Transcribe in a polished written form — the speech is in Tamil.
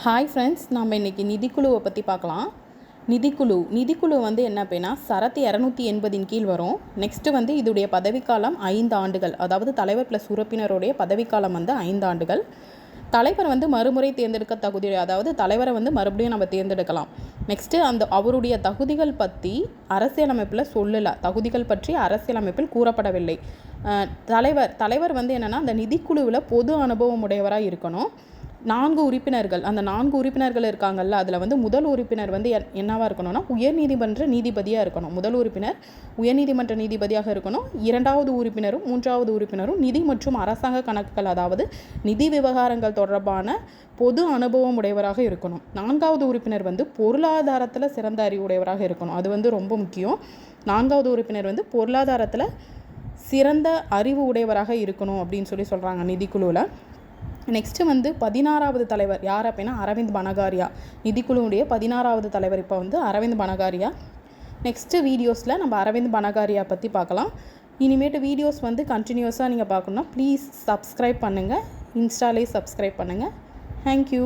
ஹாய் ஃப்ரெண்ட்ஸ், நம்ம இன்றைக்கி நிதிக்குழுவை பற்றி பார்க்கலாம். நிதிக்குழு வந்து என்ன அப்படின்னா சரத்து 280 கீழ் வரும். நெக்ஸ்ட்டு வந்து இதோடைய பதவிக்காலம் 5 ஆண்டுகள். அதாவது தலைவர் ப்ளஸ் உறுப்பினருடைய பதவிக்காலம் வந்து 5 ஆண்டுகள். தலைவர் வந்து மறுமுறை தேர்ந்தெடுக்க தகுதி, அதாவது தலைவரை வந்து மறுபடியும் நம்ம தேர்ந்தெடுக்கலாம். நெக்ஸ்ட்டு அவருடைய தகுதிகள் பற்றி அரசியலமைப்பில் சொல்லலை. தகுதிகள் பற்றி அரசியலமைப்பில் கூறப்படவில்லை. தலைவர் வந்து என்னென்னா அந்த நிதிக்குழுவில் பொது அனுபவம் உடையவராக இருக்கணும். 4 உறுப்பினர்கள், அந்த 4 உறுப்பினர்கள் இருக்காங்கல்ல, அதில் வந்து முதல் உறுப்பினர் வந்து என்னவாக இருக்கணும்னா உயர்நீதிமன்ற நீதிபதியாக இருக்கணும். முதல் உறுப்பினர் உயர்நீதிமன்ற நீதிபதியாக இருக்கணும். 2வது உறுப்பினரும் 3வது உறுப்பினரும் நிதி மற்றும் அரசாங்க கணக்குகள், அதாவது நிதி விவகாரங்கள் தொடர்பான பொது அனுபவம் உடையவராக இருக்கணும். 4வது உறுப்பினர் வந்து பொருளாதாரத்தில் சிறந்த அறிவுடையவராக இருக்கணும். அது வந்து ரொம்ப முக்கியம். 4வது உறுப்பினர் வந்து பொருளாதாரத்தில் சிறந்த அறிவு உடையவராக இருக்கணும் அப்படின்னு சொல்கிறாங்க நிதிக்குழுவில். நெக்ஸ்ட்டு வந்து 16வது தலைவர் யார் அப்படின்னா அரவிந்த் பனகாரியா. நிதிக்குழுவுடைய 16வது தலைவர் இப்போ வந்து அரவிந்த் பனகாரியா. நெக்ஸ்ட்டு வீடியோஸில் நம்ம அரவிந்த் பனகாரியா பற்றி பார்க்கலாம். இனிமேட்டு வீடியோஸ் வந்து கண்டினியூஸாக நீங்கள் பார்க்கணுன்னா ப்ளீஸ் சப்ஸ்கிரைப் பண்ணுங்கள். இன்ஸ்டாலே சப்ஸ்கிரைப் பண்ணுங்கள். தேங்க்யூ.